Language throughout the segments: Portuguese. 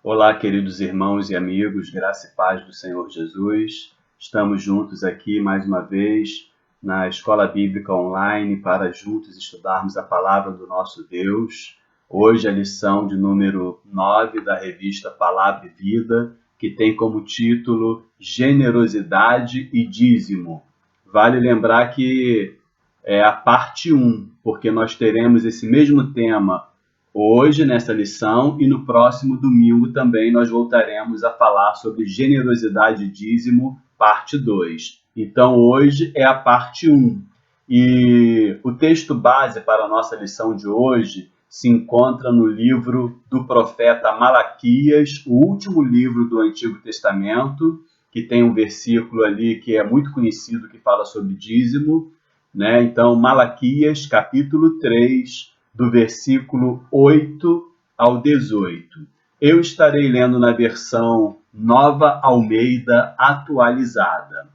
Olá, queridos irmãos e amigos, graça e paz do Senhor Jesus. Estamos juntos aqui mais uma vez na Escola Bíblica Online para juntos estudarmos a palavra do nosso Deus. Hoje a lição de número 9 da revista Palavra e Vida, que tem como título Generosidade e Dízimo. Vale lembrar que é a parte 1, porque nós teremos esse mesmo tema hoje nessa lição e no próximo domingo também nós voltaremos a falar sobre generosidade e dízimo, parte 2. Então hoje é a parte 1. E o texto base para a nossa lição de hoje se encontra no livro do profeta Malaquias, o último livro do Antigo Testamento, que tem um versículo ali que é muito conhecido que fala sobre dízimo, né? Então, Malaquias, capítulo 3, do versículo 8 ao 18. Eu estarei lendo na versão Nova Almeida atualizada.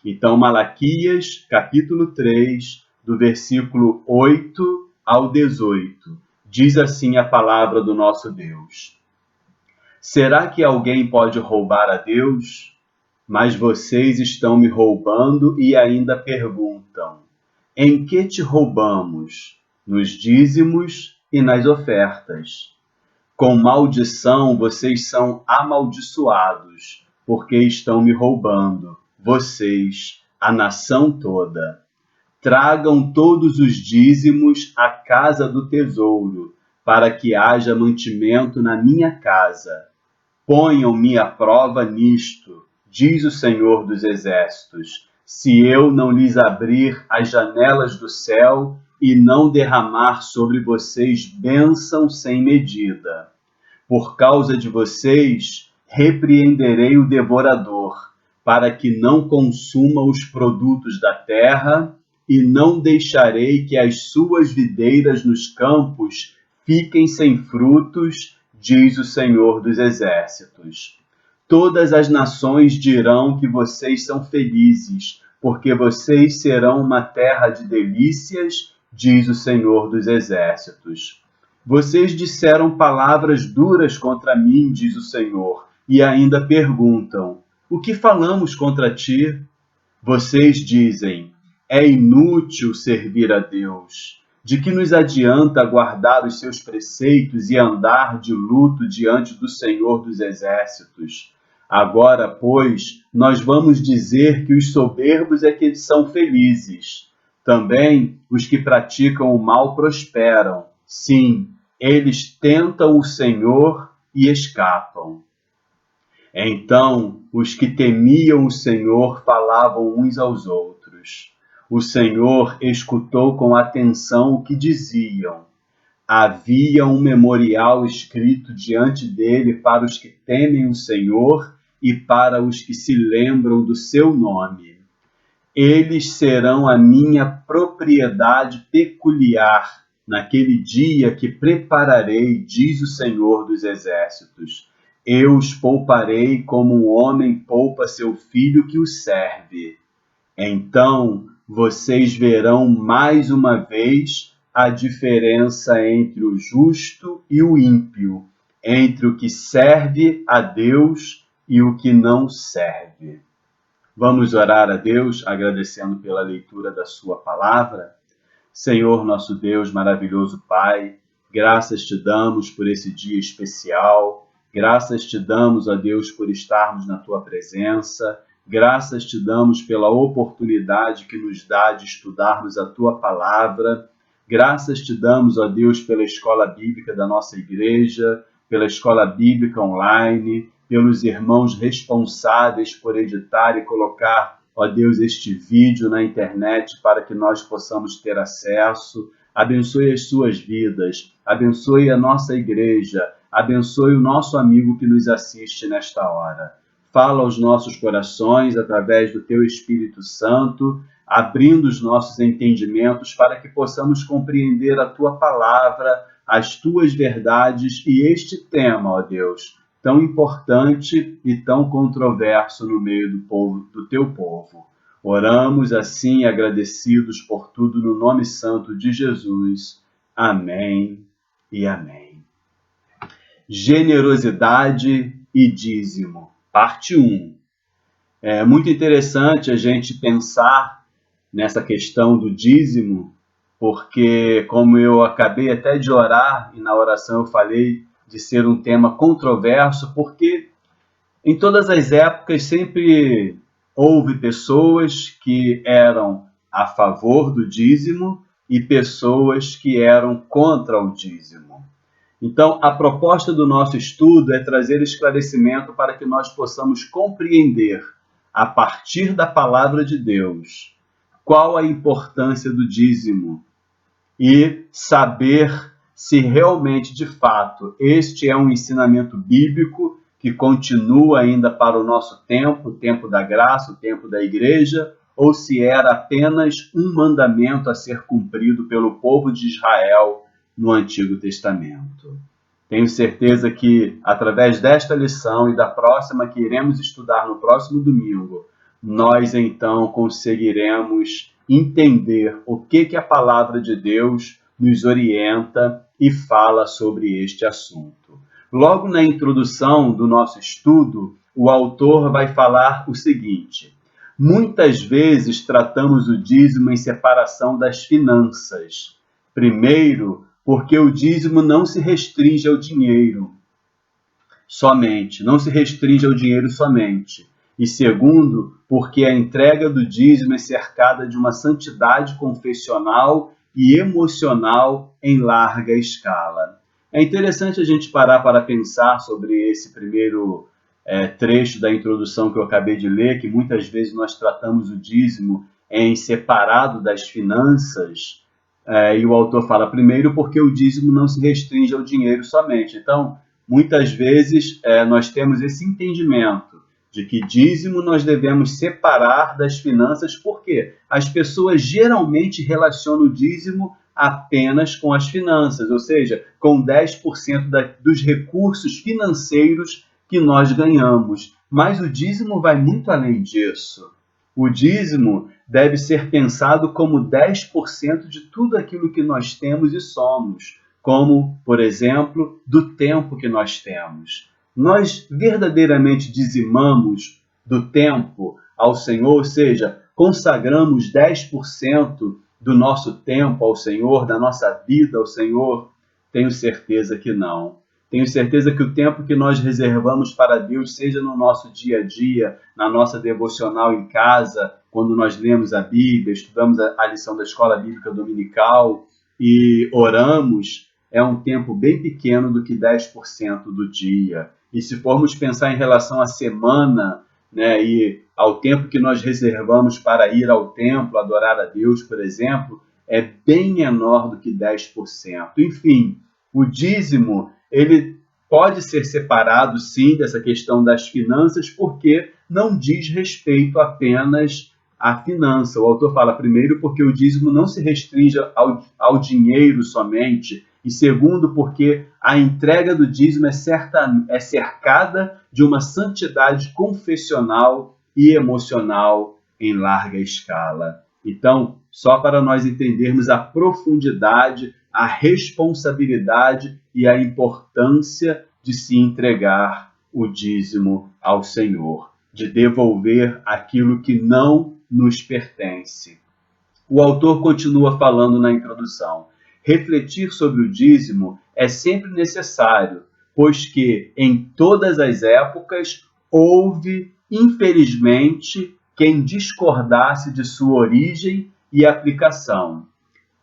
Então, Malaquias, capítulo 3, do versículo 8 ao 18. Diz assim a palavra do nosso Deus. Será que alguém pode roubar a Deus? Mas vocês estão me roubando e ainda perguntam: em que te roubamos? Nos dízimos e nas ofertas. Com maldição vocês são amaldiçoados, porque estão me roubando, vocês, a nação toda. Tragam todos os dízimos à casa do tesouro, para que haja mantimento na minha casa. Ponham-me à prova nisto, diz o Senhor dos Exércitos, se eu não lhes abrir as janelas do céu e não derramar sobre vocês bênção sem medida. Por causa de vocês, repreenderei o devorador, para que não consuma os produtos da terra, e não deixarei que as suas videiras nos campos fiquem sem frutos, diz o Senhor dos Exércitos. Todas as nações dirão que vocês são felizes, porque vocês serão uma terra de delícias, diz o Senhor dos Exércitos. Vocês disseram palavras duras contra mim, diz o Senhor, e ainda perguntam: o que falamos contra ti? Vocês dizem: é inútil servir a Deus. De que nos adianta guardar os seus preceitos e andar de luto diante do Senhor dos Exércitos? Agora, pois, nós vamos dizer que os soberbos é que são felizes. Também os que praticam o mal prosperam. Sim, eles tentam o Senhor e escapam. Então, os que temiam o Senhor falavam uns aos outros. O Senhor escutou com atenção o que diziam. Havia um memorial escrito diante dele para os que temem o Senhor e para os que se lembram do seu nome. Eles serão a minha propriedade peculiar naquele dia que prepararei, diz o Senhor dos Exércitos. Eu os pouparei como um homem poupa seu filho que o serve. Então vocês verão mais uma vez a diferença entre o justo e o ímpio, entre o que serve a Deus e o que não serve. Vamos orar a Deus agradecendo pela leitura da sua palavra. Senhor, nosso Deus, maravilhoso Pai, graças te damos por esse dia especial, graças te damos, ó Deus, por estarmos na tua presença, graças te damos pela oportunidade que nos dá de estudarmos a tua palavra, graças te damos, ó Deus, pela escola bíblica da nossa igreja, pela escola bíblica online, pelos irmãos responsáveis por editar e colocar, ó Deus, este vídeo na internet para que nós possamos ter acesso. Abençoe as suas vidas, abençoe a nossa igreja, abençoe o nosso amigo que nos assiste nesta hora. Fala aos nossos corações através do teu Espírito Santo, abrindo os nossos entendimentos para que possamos compreender a tua palavra, as tuas verdades e este tema, ó Deus, tão importante e tão controverso no meio do teu povo. Oramos assim, agradecidos por tudo, no nome santo de Jesus. Amém e amém. Generosidade e dízimo, parte 1. É muito interessante a gente pensar nessa questão do dízimo, porque, como eu acabei até de orar, e na oração eu falei de ser um tema controverso, porque em todas as épocas sempre houve pessoas que eram a favor do dízimo e pessoas que eram contra o dízimo. Então, a proposta do nosso estudo é trazer esclarecimento para que nós possamos compreender, a partir da palavra de Deus, qual a importância do dízimo e saber se realmente, de fato, este é um ensinamento bíblico que continua ainda para o nosso tempo, o tempo da graça, o tempo da igreja, ou se era apenas um mandamento a ser cumprido pelo povo de Israel no Antigo Testamento. Tenho certeza que, através desta lição e da próxima que iremos estudar no próximo domingo, nós então conseguiremos entender o que a palavra de Deus nos orienta e fala sobre este assunto. Logo na introdução do nosso estudo, o autor vai falar o seguinte: muitas vezes tratamos o dízimo em separação das finanças. Primeiro, porque o dízimo não se restringe ao dinheiro somente, não se restringe ao dinheiro somente. E segundo, porque a entrega do dízimo é cercada de uma santidade confessional e emocional em larga escala. É interessante a gente parar para pensar sobre esse primeiro trecho da introdução que eu acabei de ler, que muitas vezes nós tratamos o dízimo em separado das finanças, e o autor fala, primeiro, porque o dízimo não se restringe ao dinheiro somente. Então, muitas vezes nós temos esse entendimento de que dízimo nós devemos separar das finanças, porque as pessoas geralmente relacionam o dízimo apenas com as finanças, ou seja, com 10% dos recursos financeiros que nós ganhamos. Mas o dízimo vai muito além disso. O dízimo deve ser pensado como 10% de tudo aquilo que nós temos e somos, como, por exemplo, do tempo que nós temos. Nós verdadeiramente dizimamos do tempo ao Senhor, ou seja, consagramos 10% do nosso tempo ao Senhor, da nossa vida ao Senhor? Tenho certeza que não. Tenho certeza que o tempo que nós reservamos para Deus, seja no nosso dia a dia, na nossa devocional em casa, quando nós lemos a Bíblia, estudamos a lição da escola bíblica dominical e oramos, é um tempo bem pequeno do que 10% do dia. E se formos pensar em relação à semana, né, e ao tempo que nós reservamos para ir ao templo, adorar a Deus, por exemplo, é bem menor do que 10%. Enfim, o dízimo, ele pode ser separado, sim, dessa questão das finanças, porque não diz respeito apenas à finança. O autor fala, primeiro, porque o dízimo não se restringe ao dinheiro somente, e segundo, porque a entrega do dízimo é cercada de uma santidade confessional e emocional em larga escala. Então, só para nós entendermos a profundidade, a responsabilidade e a importância de se entregar o dízimo ao Senhor, de devolver aquilo que não nos pertence. O autor continua falando na introdução. Refletir sobre o dízimo é sempre necessário, pois que em todas as épocas houve, infelizmente, quem discordasse de sua origem e aplicação.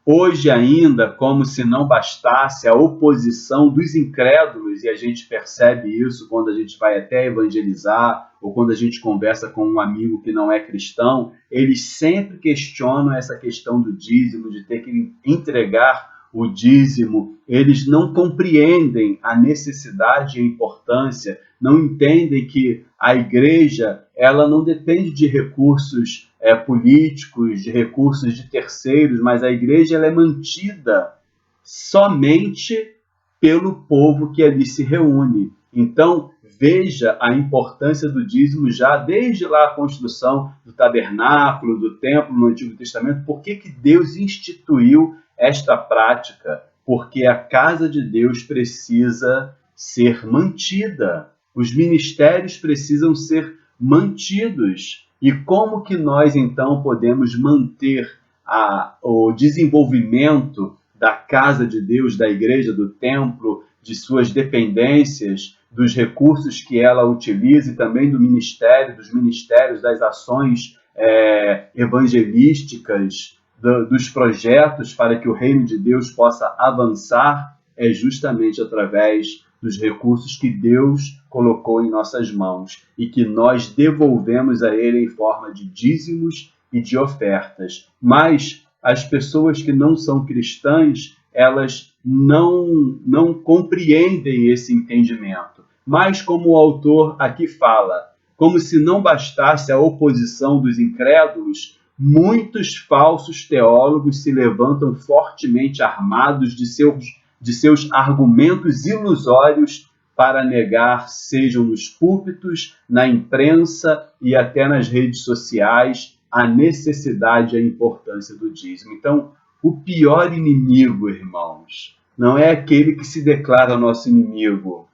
Hoje ainda, como se não bastasse a oposição dos incrédulos, e a gente percebe isso quando a gente vai até evangelizar, ou quando a gente conversa com um amigo que não é cristão, eles sempre questionam essa questão do dízimo, de ter que entregar o dízimo. Eles não compreendem a necessidade e a importância, não entendem que a igreja ela não depende de recursos políticos, de recursos de terceiros, mas a igreja ela é mantida somente pelo povo que ali se reúne. Então, veja a importância do dízimo já desde lá a construção do tabernáculo, do templo no Antigo Testamento. Por que Deus instituiu esta prática? Porque a casa de Deus precisa ser mantida. Os ministérios precisam ser mantidos. E como que nós, então, podemos manter o desenvolvimento da casa de Deus, da igreja, do templo, de suas dependências, dos recursos que ela utiliza e também do ministério, dos ministérios, das ações evangelísticas, dos projetos para que o reino de Deus possa avançar, é justamente através dos recursos que Deus colocou em nossas mãos e que nós devolvemos a Ele em forma de dízimos e de ofertas. Mas as pessoas que não são cristãs, elas não compreendem esse entendimento. Mas, como o autor aqui fala, como se não bastasse a oposição dos incrédulos, muitos falsos teólogos se levantam fortemente armados de seus argumentos ilusórios para negar, sejam nos púlpitos, na imprensa e até nas redes sociais, a necessidade e a importância do dízimo. Então, o pior inimigo, irmãos, não é aquele que se declara nosso inimigo.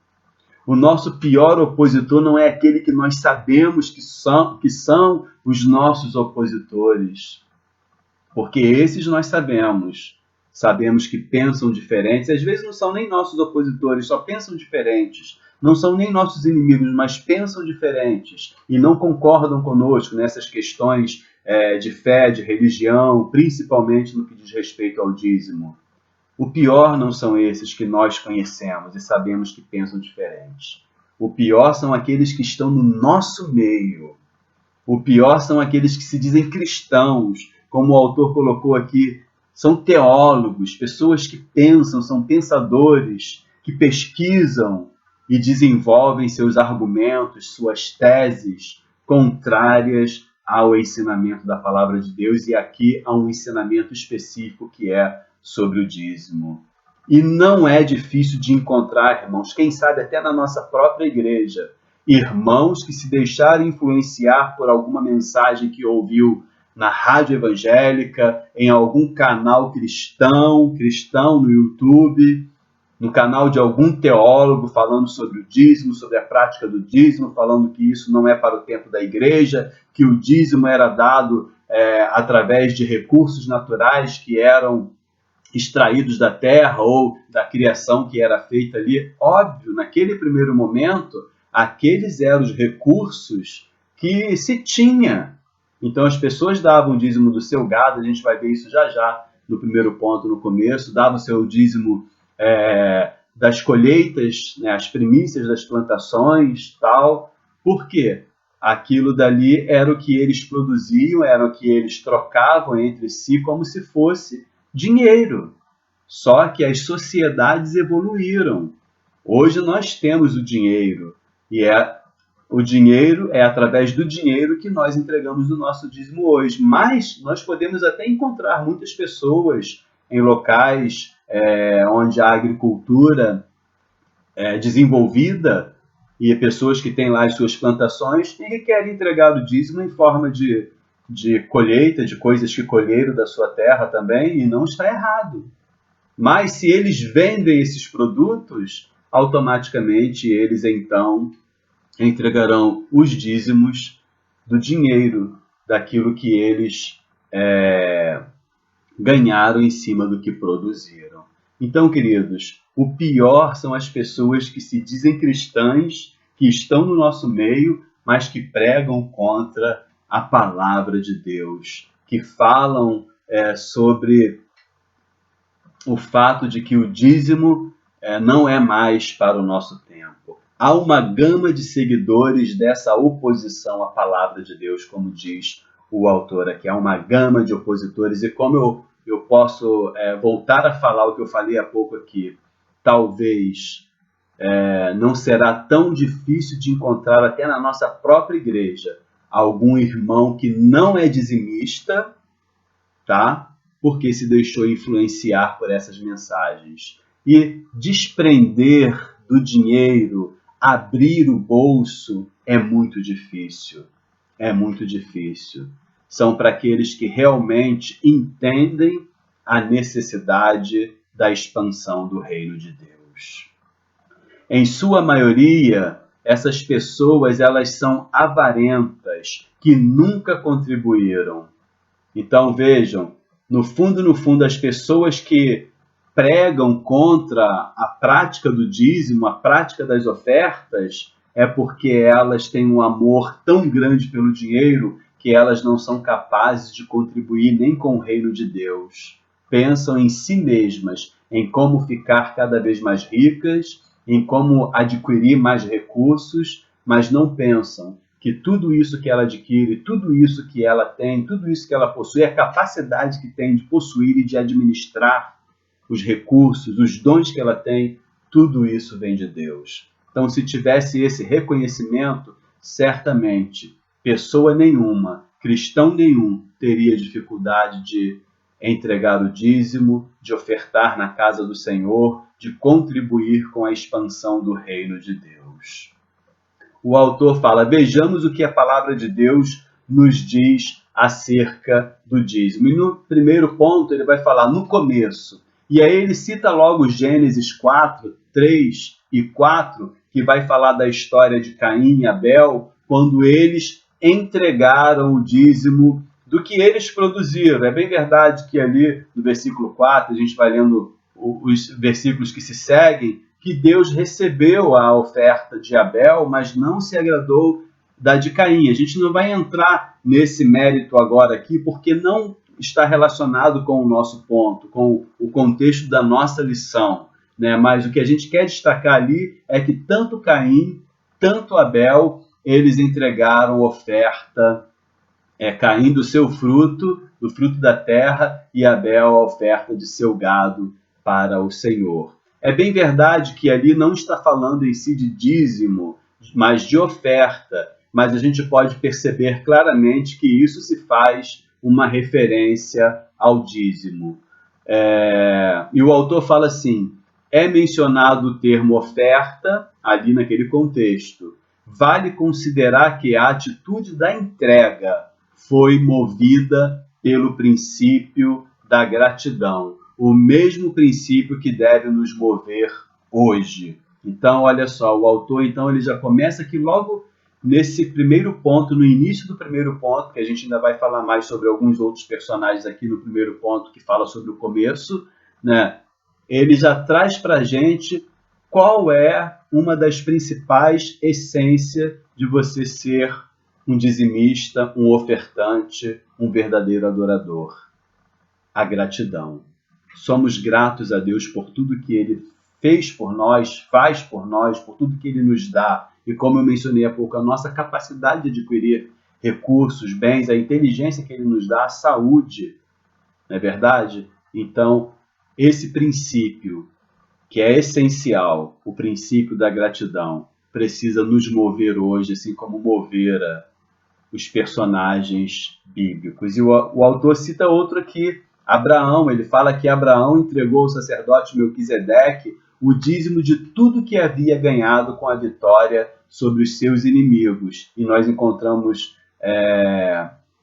O nosso pior opositor não é aquele que nós sabemos que são os nossos opositores. Porque esses nós sabemos. Sabemos que pensam diferentes. Às vezes não são nem nossos opositores, só pensam diferentes. Não são nem nossos inimigos, mas pensam diferentes. E não concordam conosco nessas questões de fé, de religião, principalmente no que diz respeito ao dízimo. O pior não são esses que nós conhecemos e sabemos que pensam diferentes. O pior são aqueles que estão no nosso meio. O pior são aqueles que se dizem cristãos, como o autor colocou aqui. São teólogos, pessoas que pensam, são pensadores, que pesquisam e desenvolvem seus argumentos, suas teses contrárias ao ensinamento da palavra de Deus. E aqui há um ensinamento específico que é sobre o dízimo. E não é difícil de encontrar, irmãos, quem sabe até na nossa própria igreja, irmãos que se deixaram influenciar por alguma mensagem que ouviu na rádio evangélica, em algum canal cristão no YouTube, no canal de algum teólogo falando sobre o dízimo, sobre a prática do dízimo, falando que isso não é para o tempo da igreja, que o dízimo era dado através de recursos naturais que eram extraídos da terra ou da criação que era feita ali. Óbvio, naquele primeiro momento, aqueles eram os recursos que se tinha. Então as pessoas davam o dízimo do seu gado, a gente vai ver isso já no primeiro ponto, no começo, davam o seu dízimo das colheitas, né, as primícias das plantações, tal. Por quê? Aquilo dali era o que eles produziam, era o que eles trocavam entre si como se fosse dinheiro. Só que as sociedades evoluíram. Hoje nós temos o dinheiro e o dinheiro é através do dinheiro que nós entregamos o nosso dízimo hoje. Mas nós podemos até encontrar muitas pessoas em locais onde a agricultura é desenvolvida e pessoas que têm lá as suas plantações e que querem entregar o dízimo em forma de colheita, de coisas que colheram da sua terra também, e não está errado. Mas se eles vendem esses produtos, automaticamente eles então entregarão os dízimos do dinheiro, daquilo que eles ganharam em cima do que produziram. Então, queridos, o pior são as pessoas que se dizem cristãs, que estão no nosso meio, mas que pregam contra a palavra de Deus, que falam sobre o fato de que o dízimo não é mais para o nosso tempo. Há uma gama de seguidores dessa oposição à palavra de Deus, como diz o autor aqui. Há uma gama de opositores, e como eu posso voltar a falar o que eu falei há pouco aqui, talvez não será tão difícil de encontrar até na nossa própria igreja algum irmão que não é dizimista, tá? Porque se deixou influenciar por essas mensagens. E desprender do dinheiro, abrir o bolso, é muito difícil. É muito difícil. São para aqueles que realmente entendem a necessidade da expansão do reino de Deus. Em sua maioria, essas pessoas elas são avarentas, que nunca contribuíram. Então vejam, no fundo, as pessoas que pregam contra a prática do dízimo, a prática das ofertas, é porque elas têm um amor tão grande pelo dinheiro que elas não são capazes de contribuir nem com o reino de Deus. Pensam em si mesmas, em como ficar cada vez mais ricas, em como adquirir mais recursos, mas não pensam que tudo isso que ela adquire, tudo isso que ela tem, tudo isso que ela possui, a capacidade que tem de possuir e de administrar os recursos, os dons que ela tem, tudo isso vem de Deus. Então, se tivesse esse reconhecimento, certamente pessoa nenhuma, cristão nenhum, teria dificuldade de entregar o dízimo, de ofertar na casa do Senhor, de contribuir com a expansão do reino de Deus. O autor fala, vejamos o que a palavra de Deus nos diz acerca do dízimo. E no primeiro ponto ele vai falar no começo. E aí ele cita logo Gênesis 4, 3 e 4, que vai falar da história de Caim e Abel, quando eles entregaram o dízimo do que eles produziram. É bem verdade que ali no versículo 4, a gente vai lendo os versículos que se seguem, que Deus recebeu a oferta de Abel, mas não se agradou da de Caim. A gente não vai entrar nesse mérito agora aqui, porque não está relacionado com o nosso ponto, com o contexto da nossa lição, né? Mas o que a gente quer destacar ali é que tanto Caim, tanto Abel, eles entregaram oferta, Caim do seu fruto, do fruto da terra, e Abel a oferta de seu gado para o Senhor. É bem verdade que ali não está falando em si de dízimo, mas de oferta, mas a gente pode perceber claramente que isso se faz uma referência ao dízimo. E o autor fala assim, é mencionado o termo oferta ali naquele contexto. Vale considerar que a atitude da entrega foi movida pelo princípio da gratidão, o mesmo princípio que deve nos mover hoje. Então, olha só, o autor então ele já começa aqui logo nesse primeiro ponto, no início do primeiro ponto, que a gente ainda vai falar mais sobre alguns outros personagens aqui no primeiro ponto, que fala sobre o começo, né? Ele já traz para a gente qual é uma das principais essências de você ser um dizimista, um ofertante, um verdadeiro adorador. A gratidão. Somos gratos a Deus por tudo que Ele fez por nós, faz por nós, por tudo que Ele nos dá. E como eu mencionei há pouco, a nossa capacidade de adquirir recursos, bens, a inteligência que Ele nos dá, a saúde, não é verdade? Então, esse princípio, que é essencial, o princípio da gratidão, precisa nos mover hoje, assim como movera os personagens bíblicos. E o autor cita outro aqui, Abraão. Ele fala que Abraão entregou ao sacerdote Melquisedeque o dízimo de tudo que havia ganhado com a vitória sobre os seus inimigos. E nós encontramos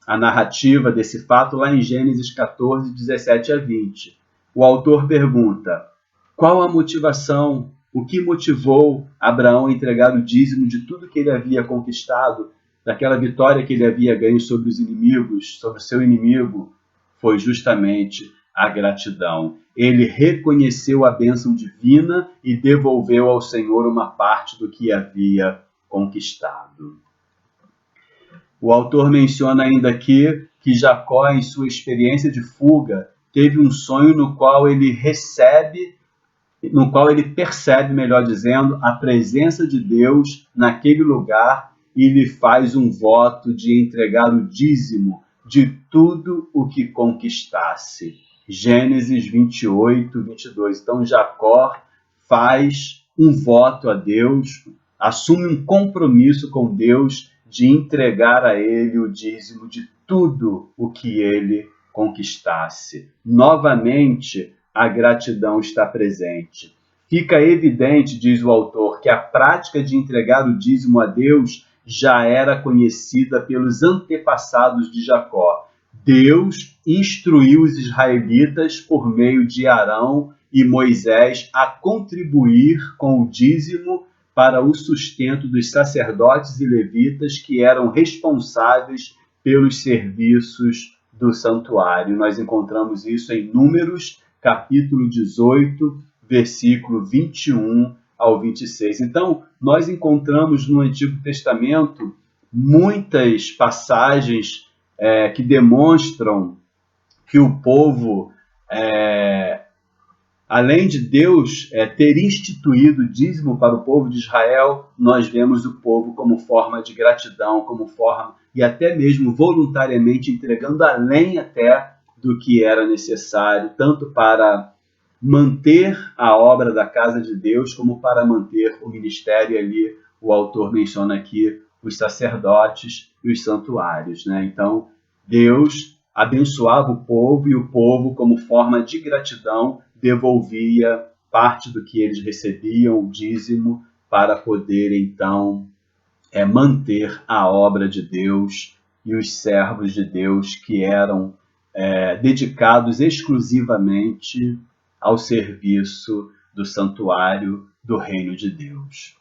a narrativa desse fato lá em Gênesis 14, 17 a 20. O autor pergunta, qual a motivação, o que motivou Abraão a entregar o dízimo de tudo que ele havia conquistado, daquela vitória que ele havia ganho sobre os inimigos, sobre o seu inimigo? Foi justamente a gratidão. Ele reconheceu a bênção divina e devolveu ao Senhor uma parte do que havia conquistado. O autor menciona ainda aqui que Jacó, em sua experiência de fuga, teve um sonho no qual ele percebe, melhor dizendo, a presença de Deus naquele lugar e lhe faz um voto de entregar o dízimo de tudo o que conquistasse. Gênesis 28, 22. Então Jacó faz um voto a Deus, assume um compromisso com Deus de entregar a ele o dízimo de tudo o que ele conquistasse. Novamente, a gratidão está presente. Fica evidente, diz o autor, que a prática de entregar o dízimo a Deus já era conhecida pelos antepassados de Jacó. Deus instruiu os israelitas por meio de Arão e Moisés a contribuir com o dízimo para o sustento dos sacerdotes e levitas que eram responsáveis pelos serviços do santuário. Nós encontramos isso em Números, capítulo 18, versículo 21 ao 26. Então, nós encontramos no Antigo Testamento muitas passagens que demonstram que o povo, além de Deus ter instituído o dízimo para o povo de Israel, nós vemos o povo como forma de gratidão, como forma, e até mesmo voluntariamente entregando além até do que era necessário, tanto para manter a obra da casa de Deus, como para manter o ministério. Ali o autor menciona aqui os sacerdotes e os santuários, né? Então, Deus abençoava o povo e o povo, como forma de gratidão, devolvia parte do que eles recebiam, o dízimo, para poder, então, manter a obra de Deus e os servos de Deus que eram dedicados exclusivamente ao serviço do santuário do reino de Deus.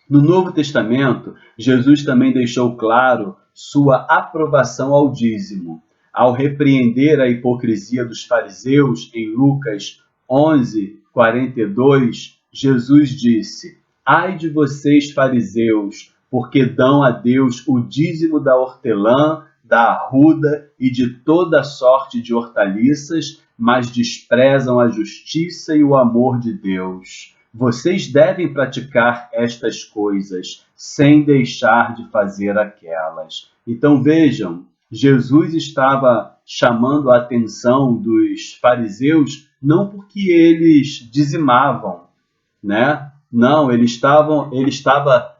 No Novo Testamento, Jesus também deixou claro sua aprovação ao dízimo, ao repreender a hipocrisia dos fariseus em Lucas 11, 42, Jesus disse: "Ai de vocês, fariseus, porque dão a Deus o dízimo da hortelã, da arruda e de toda sorte de hortaliças, mas desprezam a justiça e o amor de Deus. Vocês devem praticar estas coisas, sem deixar de fazer aquelas." Então vejam, Jesus estava chamando a atenção dos fariseus não porque eles dizimavam, né? Não, ele estava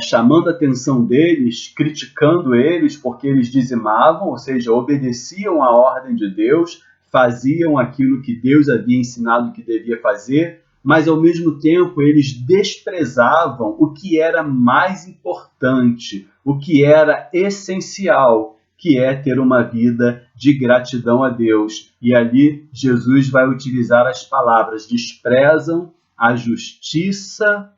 chamando a atenção deles, criticando eles porque eles dizimavam, ou seja, obedeciam à ordem de Deus, faziam aquilo que Deus havia ensinado que devia fazer, mas ao mesmo tempo eles desprezavam o que era mais importante, o que era essencial, que é ter uma vida de gratidão a Deus. E ali Jesus vai utilizar as palavras: desprezam a justiça,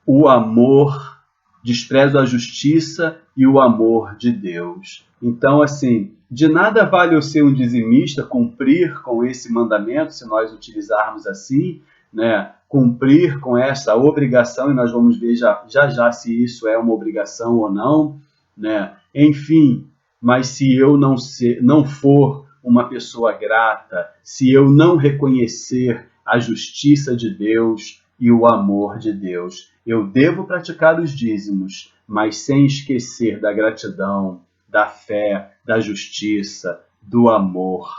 o amor, desprezam a justiça e o amor de Deus. Então, assim, de nada vale eu ser um dizimista, cumprir com esse mandamento, se nós utilizarmos assim, né? Cumprir com essa obrigação, e nós vamos ver já se isso é uma obrigação ou não, né? Enfim, mas se eu não for uma pessoa grata, se eu não reconhecer a justiça de Deus e o amor de Deus, eu devo praticar os dízimos, mas sem esquecer da gratidão, da fé, da justiça, do amor.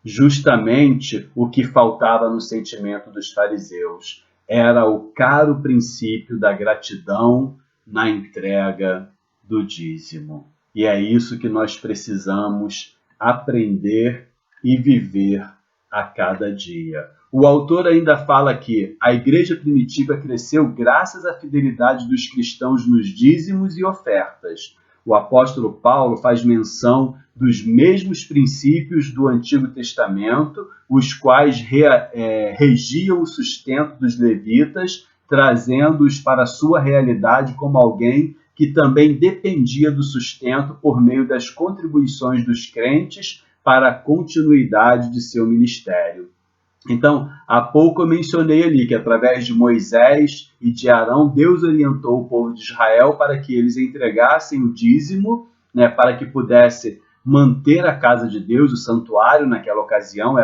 Justamente o que faltava no sentimento dos fariseus era o caro princípio da gratidão na entrega do dízimo. E é isso que nós precisamos aprender e viver a cada dia. O autor ainda fala que a igreja primitiva cresceu graças à fidelidade dos cristãos nos dízimos e ofertas. O apóstolo Paulo faz menção dos mesmos princípios do Antigo Testamento, os quais regiam o sustento dos levitas, trazendo-os para a sua realidade como alguém que também dependia do sustento por meio das contribuições dos crentes para a continuidade de seu ministério. Então, há pouco eu mencionei ali que através de Moisés e de Arão, Deus orientou o povo de Israel para que eles entregassem o dízimo, né, para que pudesse manter a casa de Deus, o santuário. Naquela ocasião,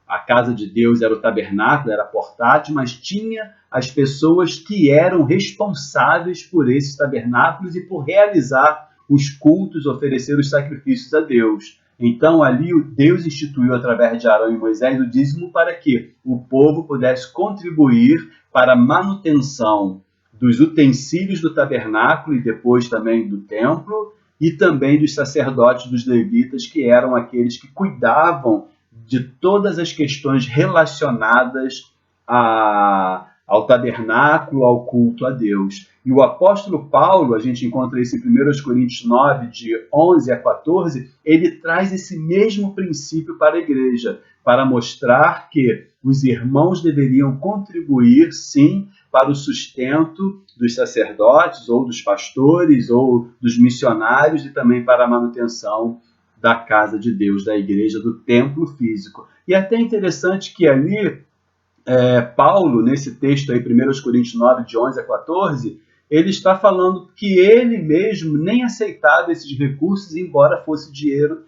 a casa de Deus era o tabernáculo, era portátil, mas tinha as pessoas que eram responsáveis por esses tabernáculos e por realizar os cultos, oferecer os sacrifícios a Deus. Então, ali, Deus instituiu, através de Arão e Moisés, o dízimo para que o povo pudesse contribuir para a manutenção dos utensílios do tabernáculo e depois também do templo, e também dos sacerdotes, dos levitas, que eram aqueles que cuidavam de todas as questões relacionadas ao tabernáculo, ao culto a Deus. E o apóstolo Paulo, a gente encontra isso em 1 Coríntios 9, de 11 a 14, ele traz esse mesmo princípio para a igreja, para mostrar que os irmãos deveriam contribuir, sim, para o sustento dos sacerdotes, ou dos pastores, ou dos missionários, e também para a manutenção da casa de Deus, da igreja, do templo físico. E é até interessante que ali, Paulo, nesse texto aí, 1 Coríntios 9, de 11 a 14, ele está falando que ele mesmo nem aceitava esses recursos, embora fosse direito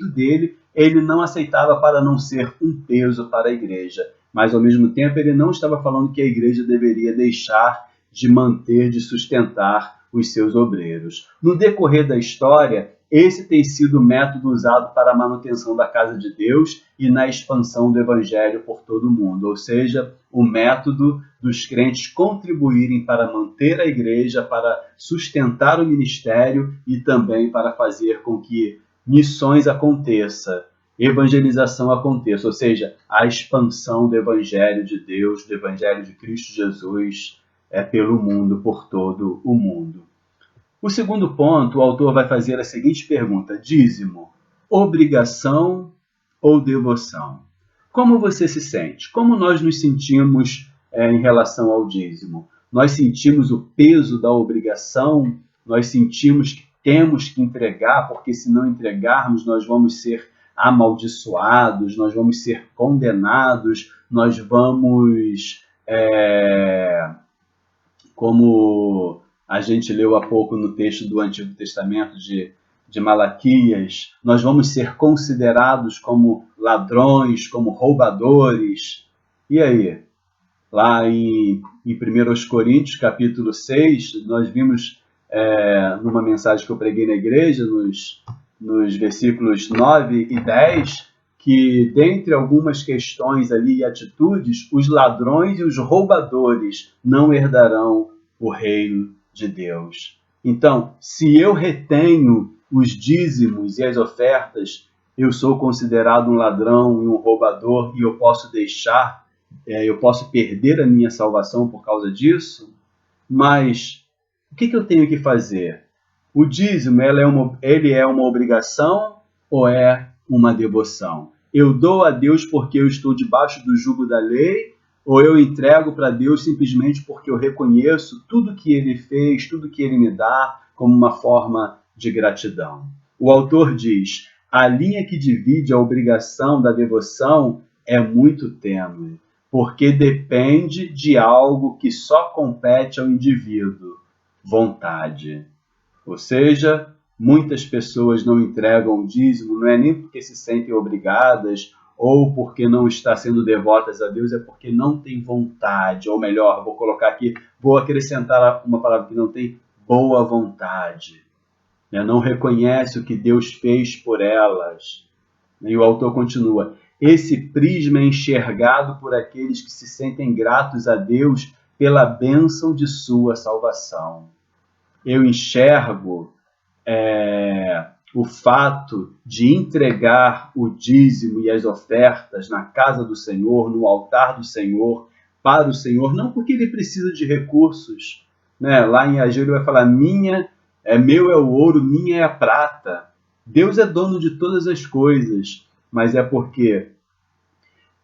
dele, ele não aceitava para não ser um peso para a igreja. Mas, ao mesmo tempo, ele não estava falando que a igreja deveria deixar de manter, de sustentar os seus obreiros. No decorrer da história, esse tem sido o método usado para a manutenção da casa de Deus e na expansão do evangelho por todo o mundo, ou seja, o método dos crentes contribuírem para manter a igreja, para sustentar o ministério e também para fazer com que missões aconteçam, evangelização aconteça, ou seja, a expansão do evangelho de Deus, do evangelho de Cristo Jesus, pelo mundo, por todo o mundo. O segundo ponto, o autor vai fazer a seguinte pergunta: dízimo, obrigação ou devoção? Como você se sente? Como nós nos sentimos em relação ao dízimo? Nós sentimos o peso da obrigação? Nós sentimos que temos que entregar, porque se não entregarmos nós vamos ser amaldiçoados, nós vamos ser condenados, nós vamos, como a gente leu há pouco no texto do Antigo Testamento de Malaquias, nós vamos ser considerados como ladrões, como roubadores. E aí? Lá em 1 Coríntios, capítulo 6, nós vimos, numa mensagem que eu preguei na igreja, nos versículos 9 e 10, que dentre algumas questões ali e atitudes, os ladrões e os roubadores não herdarão o reino de Deus. Então, se eu retenho os dízimos e as ofertas, eu sou considerado um ladrão e um roubador e eu posso eu posso perder a minha salvação por causa disso? Mas o que eu tenho que fazer? O dízimo, ele é uma obrigação ou é uma devoção? Eu dou a Deus porque eu estou debaixo do jugo da lei, ou eu entrego para Deus simplesmente porque eu reconheço tudo que Ele fez, tudo que Ele me dá, como uma forma de gratidão? O autor diz: a linha que divide a obrigação da devoção é muito tênue, porque depende de algo que só compete ao indivíduo: vontade. Ou seja, muitas pessoas não entregam o dízimo, não é nem porque se sentem obrigadas ou porque não está sendo devotas a Deus, é porque não tem vontade. Ou melhor, vou colocar aqui, vou acrescentar uma palavra que não tem: boa vontade. Não reconhece o que Deus fez por elas. E o autor continua: esse prisma é enxergado por aqueles que se sentem gratos a Deus pela bênção de sua salvação. Eu enxergo o fato de entregar o dízimo e as ofertas na casa do Senhor, no altar do Senhor, para o Senhor, não porque ele precisa de recursos. Lá em Ageu ele vai falar: meu é o ouro, minha é a prata. Deus é dono de todas as coisas, mas é porque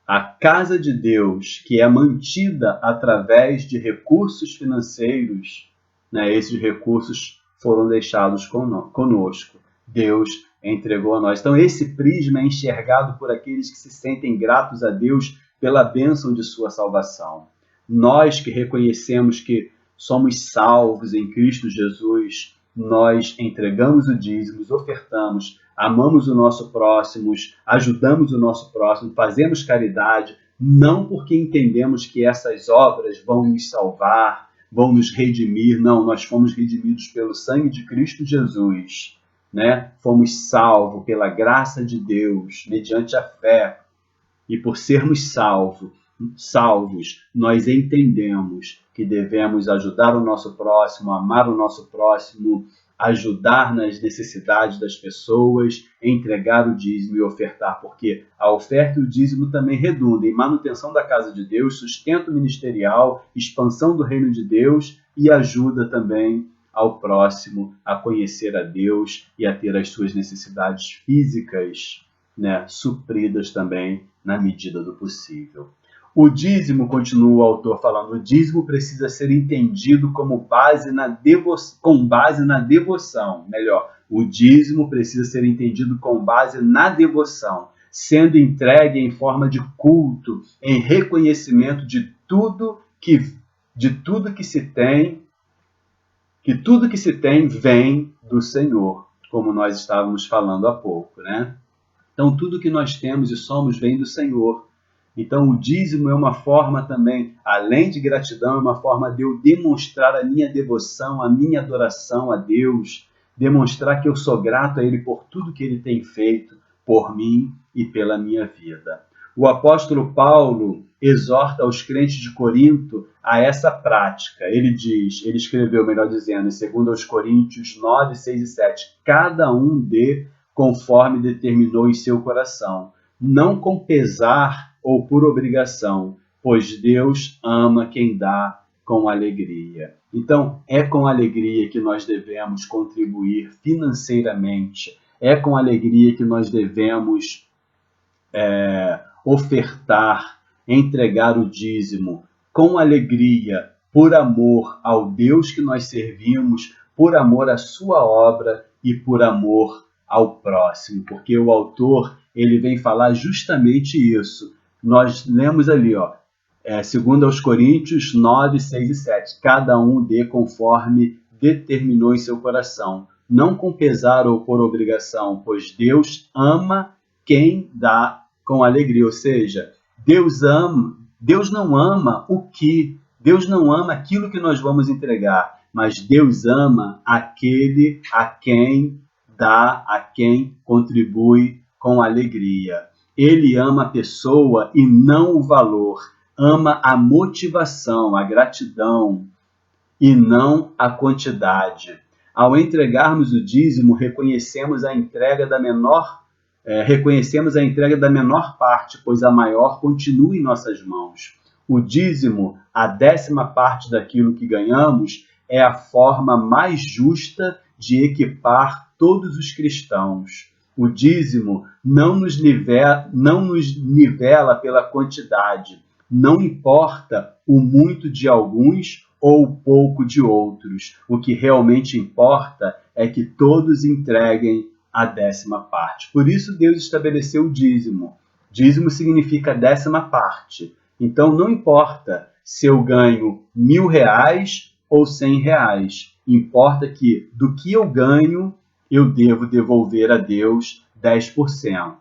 a casa de Deus, que é mantida através de recursos financeiros, esses recursos foram deixados conosco. Deus entregou a nós. Então, esse prisma é enxergado por aqueles que se sentem gratos a Deus pela bênção de sua salvação. Nós que reconhecemos que somos salvos em Cristo Jesus, nós entregamos o dízimo, ofertamos, amamos o nosso próximo, ajudamos o nosso próximo, fazemos caridade, não porque entendemos que essas obras vão nos salvar, vão nos redimir. Não, nós fomos redimidos pelo sangue de Cristo Jesus, Fomos salvos pela graça de Deus, mediante a fé. E por sermos salvos, nós entendemos que devemos ajudar o nosso próximo, amar o nosso próximo, ajudar nas necessidades das pessoas, entregar o dízimo e ofertar, porque a oferta e o dízimo também redundam em manutenção da casa de Deus, sustento ministerial, expansão do reino de Deus e ajuda também ao próximo a conhecer a Deus e a ter as suas necessidades físicas né, supridas também na medida do possível. O dízimo, continua o autor falando, o dízimo precisa ser entendido com base na devoção. Melhor, o dízimo precisa ser entendido com base na devoção, sendo entregue em forma de culto, em reconhecimento de tudo que se tem, que tudo que se tem vem do Senhor, como nós estávamos falando há pouco, né? Então, tudo que nós temos e somos vem do Senhor. Então, o dízimo é uma forma também, além de gratidão, é uma forma de eu demonstrar a minha devoção, a minha adoração a Deus, demonstrar que eu sou grato a Ele por tudo que Ele tem feito por mim e pela minha vida. O apóstolo Paulo exorta os crentes de Corinto a essa prática. Ele escreveu, melhor dizendo, em 2 Coríntios 9, 6 e 7, cada um dê conforme determinou em seu coração, não com pesar ou por obrigação, pois Deus ama quem dá com alegria. Então, é com alegria que nós devemos contribuir financeiramente, é com alegria que nós devemos ofertar, entregar o dízimo, com alegria, por amor ao Deus que nós servimos, por amor à sua obra e por amor ao próximo, porque o autor ele vem falar justamente isso. Nós lemos ali, 2 Coríntios 9, 6 e 7. Cada um dê conforme determinou em seu coração, não com pesar ou por obrigação, pois Deus ama quem dá com alegria. Ou seja, Deus não ama Deus não ama aquilo que nós vamos entregar, mas Deus ama aquele a quem dá, a quem contribui com alegria. Ele ama a pessoa e não o valor, ama a motivação, a gratidão e não a quantidade. Ao entregarmos o dízimo, reconhecemos a entrega da menor parte, pois a maior continua em nossas mãos. O dízimo, a 10ª parte daquilo que ganhamos, é a forma mais justa de equipar todos os cristãos. O dízimo não nos nivela pela quantidade. Não importa o muito de alguns ou o pouco de outros. O que realmente importa é que todos entreguem a 10ª parte. Por isso Deus estabeleceu o dízimo. Dízimo significa 10ª parte. Então não importa se eu ganho R$1.000 ou R$100. Importa que do que eu ganho, eu devo devolver a Deus 10%.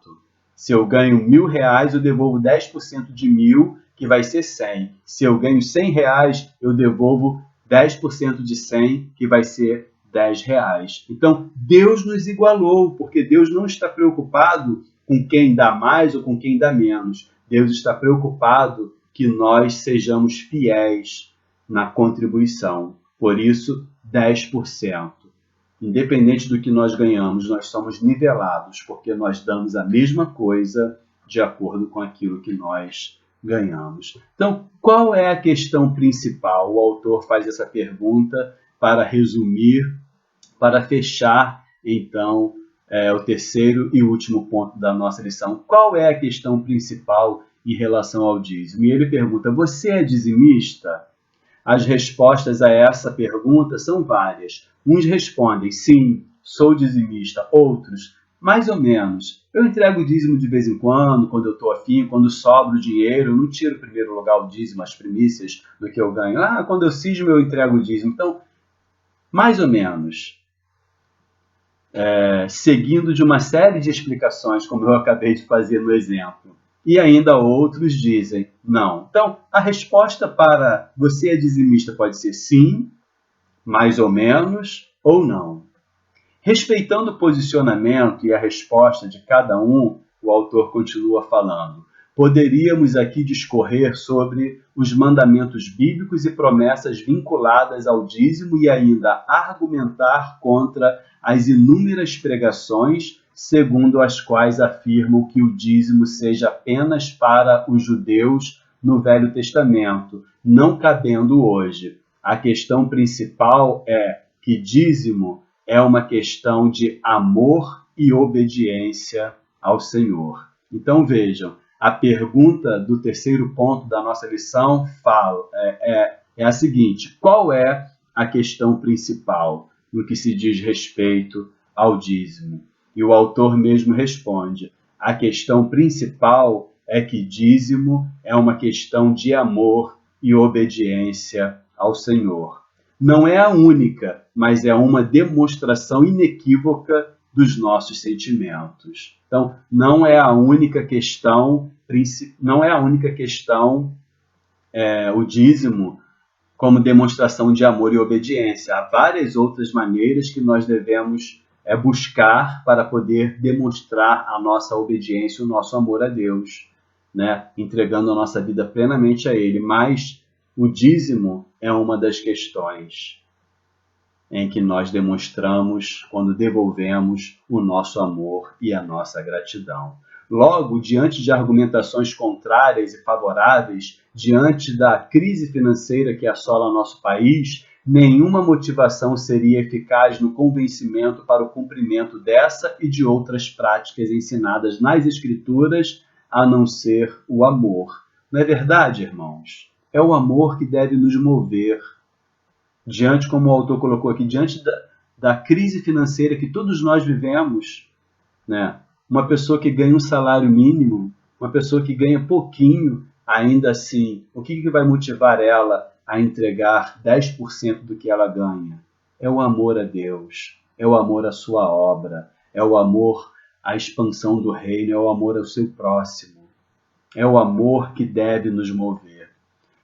Se eu ganho R$1.000, eu devolvo 10% de 1.000, que vai ser 100. Se eu ganho R$100, eu devolvo 10% de 100, que vai ser R$10. Então, Deus nos igualou, porque Deus não está preocupado com quem dá mais ou com quem dá menos. Deus está preocupado que nós sejamos fiéis na contribuição. Por isso, 10%. Independente do que nós ganhamos, nós somos nivelados, porque nós damos a mesma coisa de acordo com aquilo que nós ganhamos. Então, qual é a questão principal? O autor faz essa pergunta para resumir, para fechar, então, o terceiro e último ponto da nossa lição. Qual é a questão principal em relação ao dízimo? E ele pergunta, você é dizimista? As respostas a essa pergunta são várias. Uns respondem, sim, sou dizimista. Outros, mais ou menos. Eu entrego o dízimo de vez em quando eu estou afim, quando sobra o dinheiro. Eu não tiro em primeiro lugar o dízimo, as primícias do que eu ganho. Quando eu cismo, eu entrego o dízimo. Então, mais ou menos. Seguindo de uma série de explicações, como eu acabei de fazer no exemplo. E ainda outros dizem não. Então, a resposta para você é dizimista pode ser sim, mais ou menos, ou não. Respeitando o posicionamento e a resposta de cada um, o autor continua falando. Poderíamos aqui discorrer sobre os mandamentos bíblicos e promessas vinculadas ao dízimo e ainda argumentar contra as inúmeras pregações segundo as quais afirmam que o dízimo seja apenas para os judeus no Velho Testamento, não cabendo hoje. A questão principal é que dízimo é uma questão de amor e obediência ao Senhor. Então vejam, a pergunta do terceiro ponto da nossa lição é a seguinte: qual é a questão principal no que se diz respeito ao dízimo? E o autor mesmo responde: a questão principal é que dízimo é uma questão de amor e obediência ao Senhor. Não é a única, mas é uma demonstração inequívoca dos nossos sentimentos. Então, não é a única questão, o dízimo como demonstração de amor e obediência. Há várias outras maneiras que nós devemos buscar para poder demonstrar a nossa obediência, o nosso amor a Deus, né? Entregando a nossa vida plenamente a Ele. Mas o dízimo é uma das questões em que nós demonstramos quando devolvemos o nosso amor e a nossa gratidão. Logo, diante de argumentações contrárias e favoráveis, diante da crise financeira que assola nosso país, nenhuma motivação seria eficaz no convencimento para o cumprimento dessa e de outras práticas ensinadas nas Escrituras, a não ser o amor. Não é verdade, irmãos? É o amor que deve nos mover. Diante, como o autor colocou aqui, diante da crise financeira que todos nós vivemos, né? Uma pessoa que ganha um salário mínimo, uma pessoa que ganha pouquinho, ainda assim, o que vai motivar ela a entregar 10% do que ela ganha? É o amor a Deus, é o amor à sua obra, é o amor à expansão do reino, é o amor ao seu próximo. É o amor que deve nos mover.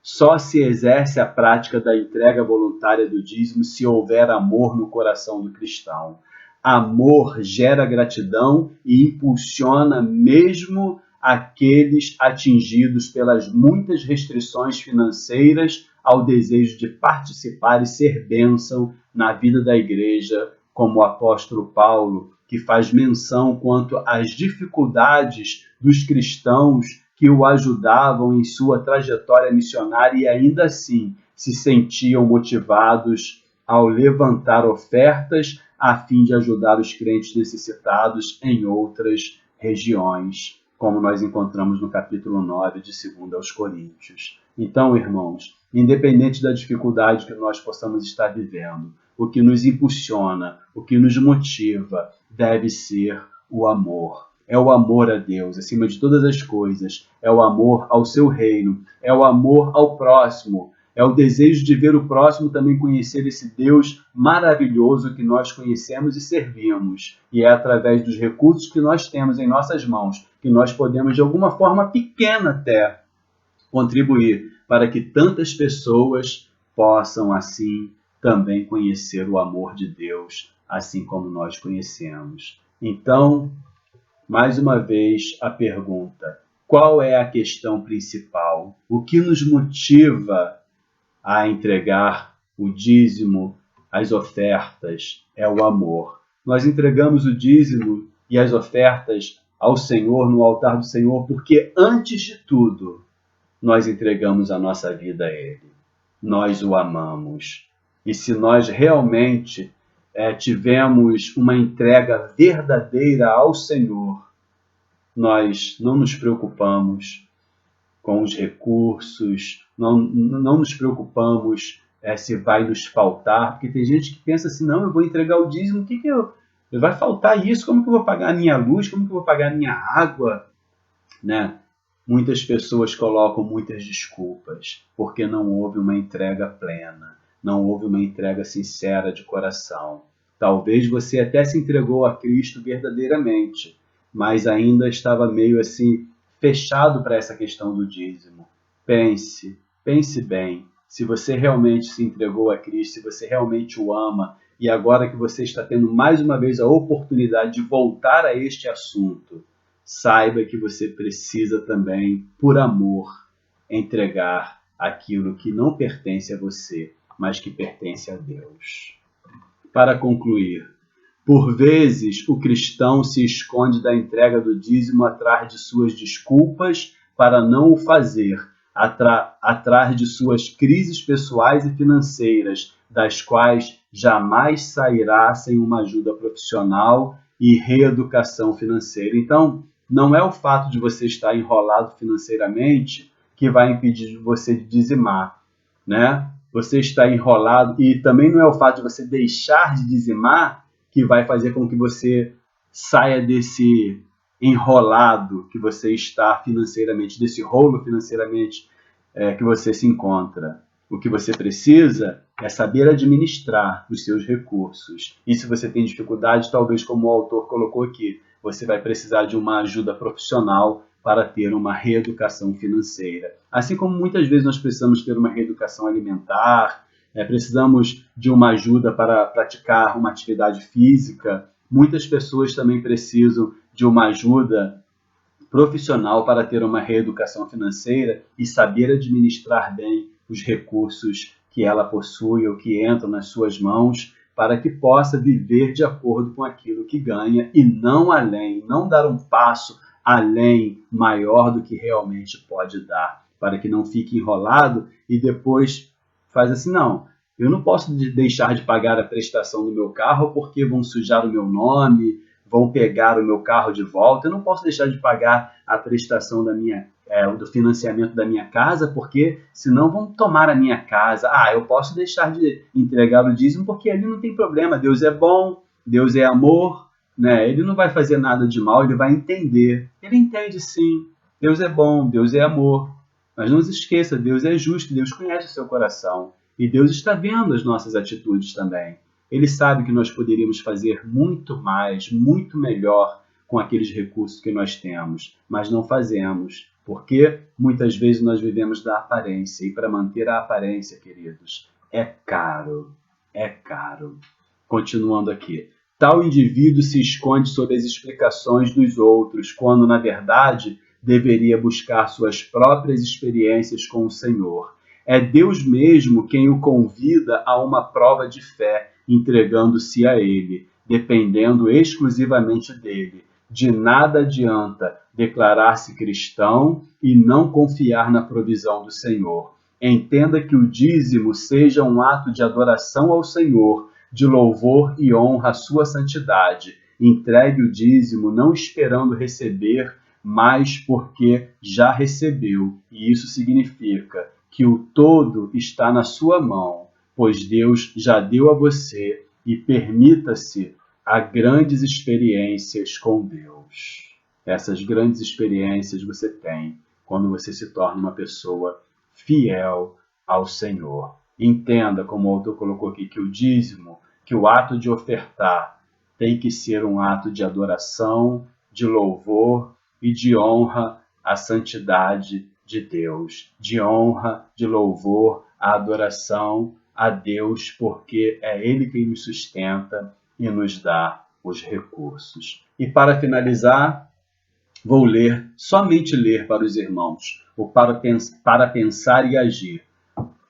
Só se exerce a prática da entrega voluntária do dízimo se houver amor no coração do cristão. Amor gera gratidão e impulsiona mesmo aqueles atingidos pelas muitas restrições financeiras ao desejo de participar e ser bênção na vida da igreja, como o apóstolo Paulo, que faz menção quanto às dificuldades dos cristãos que o ajudavam em sua trajetória missionária e ainda assim se sentiam motivados ao levantar ofertas a fim de ajudar os crentes necessitados em outras regiões, como nós encontramos no capítulo 9 de 2 aos Coríntios. Então, irmãos, independente da dificuldade que nós possamos estar vivendo, o que nos impulsiona, o que nos motiva, deve ser o amor. É o amor a Deus, acima de todas as coisas. É o amor ao seu reino. É o amor ao próximo. É o desejo de ver o próximo também conhecer esse Deus maravilhoso que nós conhecemos e servimos. E é através dos recursos que nós temos em nossas mãos que nós podemos, de alguma forma pequena até, contribuir para que tantas pessoas possam, assim, também conhecer o amor de Deus, assim como nós conhecemos. Então, mais uma vez, a pergunta: qual é a questão principal? O que nos motiva a entregar o dízimo, as ofertas? É o amor. Nós entregamos o dízimo e as ofertas ao Senhor, no altar do Senhor, porque, antes de tudo, nós entregamos a nossa vida a Ele. Nós o amamos. E se nós realmente tivemos uma entrega verdadeira ao Senhor, nós não nos preocupamos com os recursos, não nos preocupamos se vai nos faltar, porque tem gente que pensa assim: não, eu vou entregar o dízimo, vai faltar isso, como que eu vou pagar a minha luz, como que eu vou pagar a minha água, né? Muitas pessoas colocam muitas desculpas, porque não houve uma entrega plena, não houve uma entrega sincera de coração. Talvez você até se entregou a Cristo verdadeiramente, mas ainda estava meio assim fechado para essa questão do dízimo. Pense bem. Se você realmente se entregou a Cristo, se você realmente o ama, e agora que você está tendo mais uma vez a oportunidade de voltar a este assunto, saiba que você precisa também, por amor, entregar aquilo que não pertence a você, mas que pertence a Deus. Para concluir, por vezes o cristão se esconde da entrega do dízimo atrás de suas desculpas para não o fazer, atrás de suas crises pessoais e financeiras, das quais jamais sairá sem uma ajuda profissional e reeducação financeira. Então, não é o fato de você estar enrolado financeiramente que vai impedir você de dizimar, né? Você está enrolado, e também não é o fato de você deixar de dizimar que vai fazer com que você saia desse enrolado que você está financeiramente, desse rolo financeiramente que você se encontra. O que você precisa é saber administrar os seus recursos. E se você tem dificuldade, talvez como o autor colocou aqui, você vai precisar de uma ajuda profissional para ter uma reeducação financeira. Assim como muitas vezes nós precisamos ter uma reeducação alimentar, precisamos de uma ajuda para praticar uma atividade física, muitas pessoas também precisam de uma ajuda profissional para ter uma reeducação financeira e saber administrar bem os recursos que ela possui ou que entram nas suas mãos, para que possa viver de acordo com aquilo que ganha e não além, não dar um passo além maior do que realmente pode dar, para que não fique enrolado e depois faz assim, não, eu não posso deixar de pagar a prestação do meu carro porque vão sujar o meu nome, vão pegar o meu carro de volta, eu não posso deixar de pagar a prestação do financiamento da minha casa, porque senão vão tomar a minha casa. Eu posso deixar de entregar o dízimo porque ali não tem problema, Deus é bom, Deus é amor, né? Ele não vai fazer nada de mal, ele vai entender. Ele entende sim, Deus é bom, Deus é amor, mas não se esqueça, Deus é justo, Deus conhece o seu coração e Deus está vendo as nossas atitudes também. Ele sabe que nós poderíamos fazer muito mais, muito melhor com aqueles recursos que nós temos, mas não fazemos, porque muitas vezes nós vivemos da aparência, e para manter a aparência, queridos, é caro, é caro. Continuando aqui, tal indivíduo se esconde sob as explicações dos outros, quando, na verdade, deveria buscar suas próprias experiências com o Senhor. É Deus mesmo quem o convida a uma prova de fé, entregando-se a Ele, dependendo exclusivamente dele. De nada adianta declarar-se cristão e não confiar na provisão do Senhor. Entenda que o dízimo seja um ato de adoração ao Senhor, de louvor e honra à sua santidade. Entregue o dízimo não esperando receber, mas porque já recebeu. E isso significa que o todo está na sua mão, pois Deus já deu a você, e permita-se a grandes experiências com Deus. Essas grandes experiências você tem quando você se torna uma pessoa fiel ao Senhor. Entenda, como o autor colocou aqui, que o dízimo, que o ato de ofertar tem que ser um ato de adoração, de louvor e de honra à santidade de Deus, de honra, de louvor, à adoração a Deus, porque é Ele quem nos sustenta e nos dá os recursos. E para finalizar, vou somente ler para os irmãos, o para pensar e agir.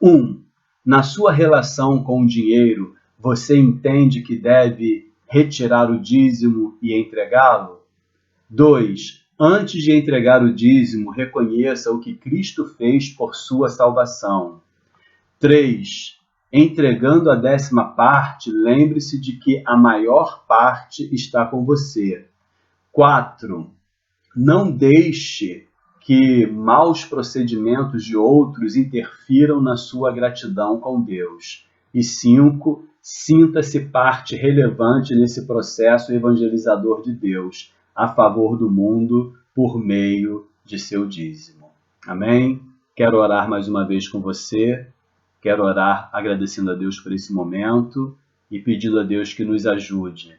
1. Na sua relação com o dinheiro, você entende que deve retirar o dízimo e entregá-lo? 2. Antes de entregar o dízimo, reconheça o que Cristo fez por sua salvação. 3. Entregando a 10ª parte, lembre-se de que a maior parte está com você. 4. Não deixe que maus procedimentos de outros interfiram na sua gratidão com Deus. E 5. Sinta-se parte relevante nesse processo evangelizador de Deus, a favor do mundo, por meio de seu dízimo. Amém? Quero orar mais uma vez com você. Quero orar agradecendo a Deus por esse momento e pedindo a Deus que nos ajude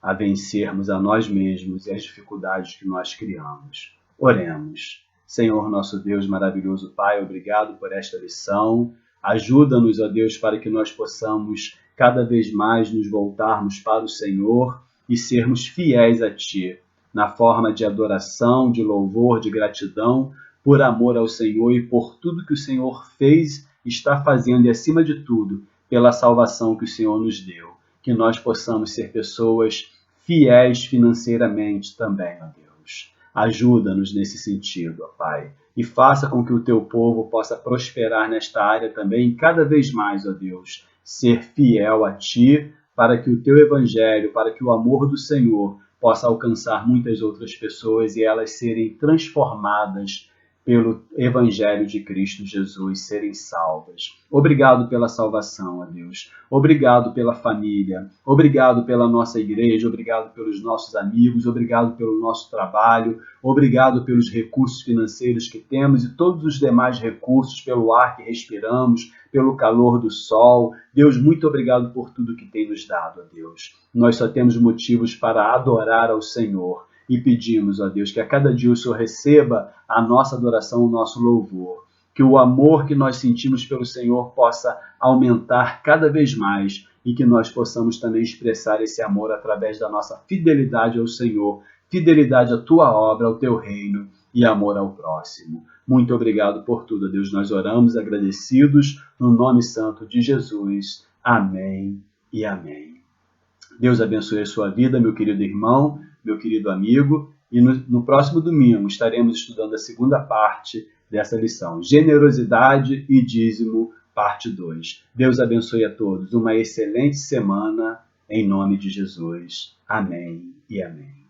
a vencermos a nós mesmos e as dificuldades que nós criamos. Oremos. Senhor, nosso Deus maravilhoso Pai, obrigado por esta lição. Ajuda-nos, ó Deus, para que nós possamos cada vez mais nos voltarmos para o Senhor e sermos fiéis a Ti, na forma de adoração, de louvor, de gratidão, por amor ao Senhor e por tudo que o Senhor fez, está fazendo e, acima de tudo, pela salvação que o Senhor nos deu. Que nós possamos ser pessoas fiéis financeiramente também, ó Deus. Ajuda-nos nesse sentido, ó Pai, e faça com que o Teu povo possa prosperar nesta área também, cada vez mais, ó Deus, ser fiel a Ti, para que o teu evangelho, para que o amor do Senhor possa alcançar muitas outras pessoas e elas serem transformadas pelo Evangelho de Cristo Jesus, serem salvas. Obrigado pela salvação, ó Deus. Obrigado pela família. Obrigado pela nossa igreja. Obrigado pelos nossos amigos. Obrigado pelo nosso trabalho. Obrigado pelos recursos financeiros que temos e todos os demais recursos, pelo ar que respiramos, pelo calor do sol. Deus, muito obrigado por tudo que tem nos dado, ó Deus. Nós só temos motivos para adorar ao Senhor. E pedimos, ó Deus, que a cada dia o Senhor receba a nossa adoração, o nosso louvor. Que o amor que nós sentimos pelo Senhor possa aumentar cada vez mais e que nós possamos também expressar esse amor através da nossa fidelidade ao Senhor, fidelidade à tua obra, ao teu reino e amor ao próximo. Muito obrigado por tudo, Deus. Nós oramos agradecidos no nome santo de Jesus. Amém e amém. Deus abençoe a sua vida, meu querido irmão, meu querido amigo, e no próximo domingo estaremos estudando a segunda parte dessa lição, Generosidade e Dízimo, parte 2. Deus abençoe a todos, uma excelente semana, em nome de Jesus. Amém e amém.